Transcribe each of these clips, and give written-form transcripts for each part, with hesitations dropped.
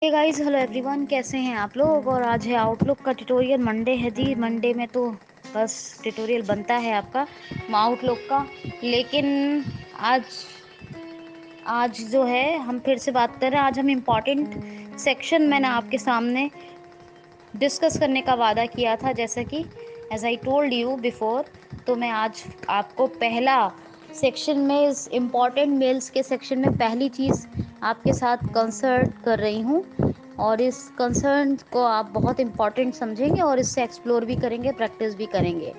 Hey guys, hello everyone, कैसे हैं आप लोग। और आज है आउटलुक का ट्यूटोरियल। मंडे है जी। मंडे में तो बस ट्यूटोरियल बनता है आपका आउटलुक का। लेकिन आज आज जो है हम फिर से बात कर रहे हैं। आज हम इम्पॉर्टेंट सेक्शन मैंने आपके सामने डिस्कस करने का वादा किया था, जैसा कि as I told you before. तो मैं आज आपको पहला सेक्शन में, इस इम्पॉर्टेंट मेल्स के सेक्शन में पहली चीज़ आपके साथ कंसर्ट कर रही हूँ। और इस कंसर्न को आप बहुत इम्पॉर्टेंट समझेंगे और इससे एक्सप्लोर भी करेंगे, प्रैक्टिस भी करेंगे।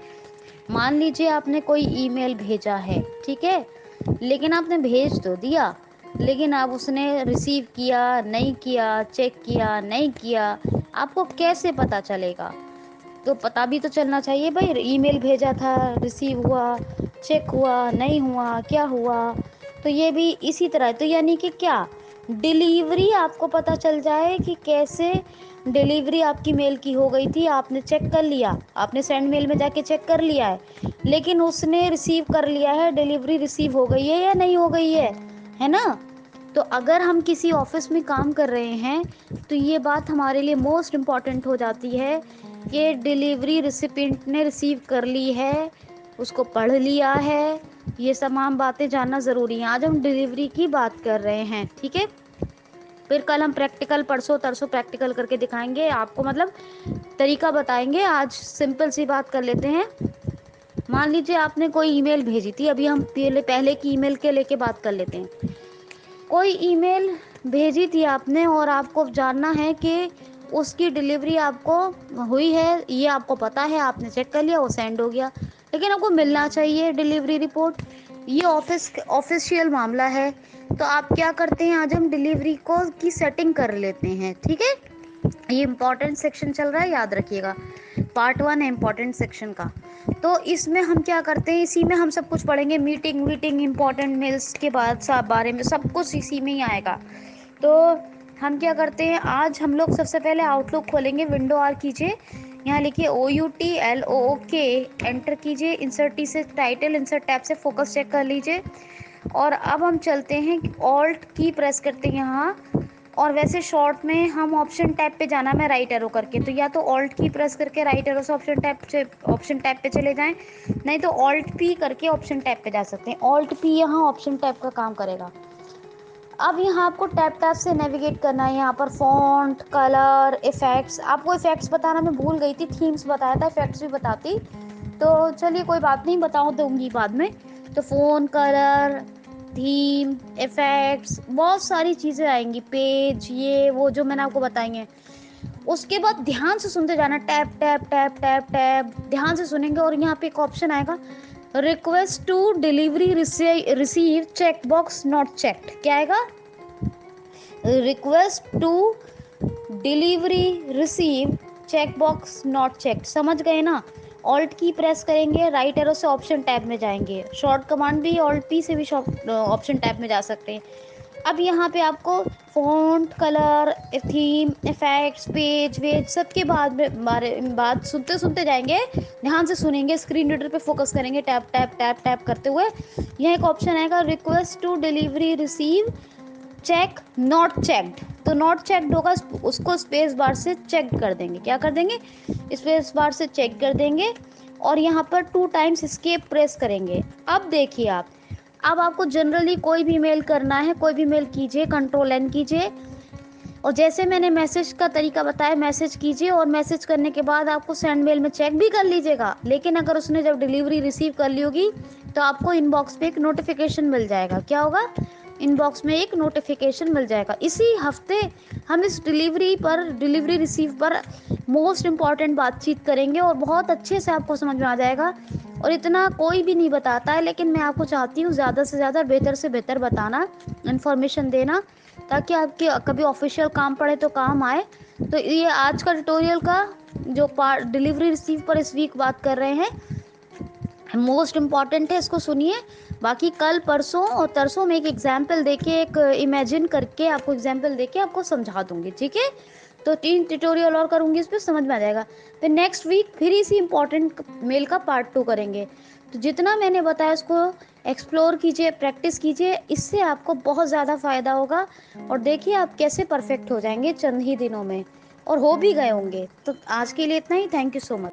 मान लीजिए आपने कोई ईमेल भेजा है, ठीक है, लेकिन आपने भेज तो दिया, लेकिन आप उसने रिसीव किया नहीं किया, चेक किया नहीं किया, आपको कैसे पता चलेगा। तो पता भी तो चलना चाहिए भाई, ईमेल भेजा था, रिसीव हुआ, चेक हुआ नहीं हुआ, क्या हुआ। तो ये भी इसी तरह। तो यानी कि क्या डिलीवरी आपको पता चल जाए कि कैसे डिलीवरी आपकी मेल की हो गई थी। आपने चेक कर लिया, आपने सेंड मेल में जाके चेक कर लिया है, लेकिन उसने रिसीव कर लिया है, डिलीवरी रिसीव हो गई है या नहीं हो गई है ना। तो अगर हम किसी ऑफिस में काम कर रहे हैं तो ये बात हमारे लिए मोस्ट इम्पॉर्टेंट हो जाती है कि डिलीवरी रिसिपिएंट ने रिसीव कर ली है, उसको पढ़ लिया है। ये तमाम बातें जानना ज़रूरी है। आज हम डिलीवरी की बात कर रहे हैं, ठीक है। फिर कल हम प्रैक्टिकल, परसों तरसों प्रैक्टिकल करके दिखाएंगे आपको, मतलब तरीका बताएंगे। आज सिंपल सी बात कर लेते हैं। मान लीजिए आपने कोई ईमेल भेजी थी। अभी हम पहले की ईमेल के लेके बात कर लेते हैं। कोई ईमेल भेजी थी आपने और आपको जानना है कि उसकी डिलीवरी आपको हुई है, ये आपको पता है, आपने चेक कर लिया, वो सेंड हो गया, लेकिन आपको मिलना चाहिए डिलीवरी रिपोर्ट। ये ऑफिशियल मामला है। तो आप क्या करते हैं, आज हम डिलीवरी को की सेटिंग कर लेते हैं, ठीक है। ये इम्पॉर्टेंट सेक्शन चल रहा है, याद रखिएगा। पार्ट 1 है इम्पॉर्टेंट सेक्शन का। तो इसमें हम क्या करते हैं, इसी में हम सब कुछ पढ़ेंगे। मीटिंग वीटिंग, इम्पॉर्टेंट मेल्स के बाद सब बारे में सब कुछ इसी में ही आएगा। तो हम क्या करते हैं, आज हम लोग सबसे पहले आउटलुक खोलेंगे। विंडो आर कीजिए, यहाँ लिखिए OUTLOOK, एंटर कीजिए। इंसर्ट टी से टाइटल, इंसर्ट टैब से फोकस चेक कर लीजिए। और अब हम चलते हैं, ऑल्ट की प्रेस करते हैं यहाँ। और वैसे शॉर्ट में हम ऑप्शन टैब पे जाना, मैं राइट एरो करके, तो या तो ऑल्ट की प्रेस करके राइट एरो से ऑप्शन टैब पे चले जाएं, नहीं तो ऑल्ट पी करके ऑप्शन टैब पे जा सकते हैं। ऑल्ट पी यहाँ ऑप्शन टैब का काम करेगा। अब यहाँ आपको टैब से नेविगेट करना है। यहाँ पर फॉन्ट, कलर, इफेक्ट्स। आपको इफेक्ट्स बताना मैं भूल गई थी, थीम्स बताया था, इफेक्ट्स भी बताती। तो चलिए कोई बात नहीं, बताऊँ दूंगी बाद में। तो फ़ोन, कलर, थीम, इफेक्ट्स, बहुत सारी चीज़ें आएंगी, पेज, ये वो जो मैंने आपको बताएंगे। उसके बाद ध्यान से सुनते जाना, tap tap tap tap tap, ध्यान से सुनेंगे। और यहाँ पे एक ऑप्शन आएगा, request to delivery receive check box not checked. क्या आएगा, request to delivery receive check box not checked. समझ गए ना। ऑल्ट की प्रेस करेंगे, राइट एरो से ऑप्शन टैब में जाएंगे। शॉर्ट कमांड भी ऑल्ट पी से भी ऑप्शन टैब में जा सकते हैं। अब यहाँ पे आपको font, colour, theme, effects, page वेज सबके बात सुनते सुनते जाएंगे। ध्यान से सुनेंगे, स्क्रीन रीडर पे फोकस करेंगे, टैप टैप टैप टैप करते हुए। यहाँ एक ऑप्शन आएगा, request to delivery receive check not checked. तो नॉट चेक्ड होगा, उसको स्पेस बार से चेक कर देंगे। क्या कर देंगे, स्पेस बार से चेक कर देंगे। और यहाँ पर 2 टाइम्स एस्केप प्रेस करेंगे। अब देखिए आप, अब आपको जनरली कोई भी मेल करना है, कोई भी मेल कीजिए, कंट्रोल एन कीजिए। और जैसे मैंने मैसेज का तरीका बताया, मैसेज कीजिए और मैसेज करने के बाद आपको सेंड मेल में चेक भी कर लीजिएगा। लेकिन अगर उसने जब डिलीवरी रिसीव कर ली होगी तो आपको इनबॉक्स पे एक नोटिफिकेशन मिल जाएगा। क्या होगा, इनबॉक्स में एक नोटिफिकेशन मिल जाएगा। इसी हफ्ते हम इस डिलीवरी रिसीव पर मोस्ट इम्पॉर्टेंट बातचीत करेंगे और बहुत अच्छे से आपको समझ में आ जाएगा। और इतना कोई भी नहीं बताता है, लेकिन मैं आपको चाहती हूँ ज़्यादा से ज़्यादा, बेहतर से बेहतर बताना, इन्फॉर्मेशन देना, ताकि आपके कभी ऑफिशियल काम पड़े तो काम आए। तो ये आज का ट्यूटोरियल का जो पार्ट डिलीवरी रिसीव पर इस वीक बात कर रहे हैं, मोस्ट इम्पॉर्टेंट है, इसको सुनिए। बाकी कल, परसों और तरसों में एक एग्जाम्पल देके, एक इमेजिन करके आपको एग्जाम्पल देके आपको समझा दूंगी, ठीक है। तो 3 ट्यूटोरियल और करूंगी, इस पर समझ में आ जाएगा। फिर नेक्स्ट वीक फिर इसी इंपॉर्टेंट मेल का पार्ट 2 करेंगे। तो जितना मैंने बताया उसको एक्सप्लोर कीजिए, प्रैक्टिस कीजिए, इससे आपको बहुत ज़्यादा फ़ायदा होगा और देखिए आप कैसे परफेक्ट हो जाएँगे चंद ही दिनों में और हो भी गए होंगे। तो आज के लिए इतना ही, थैंक यू सो मच।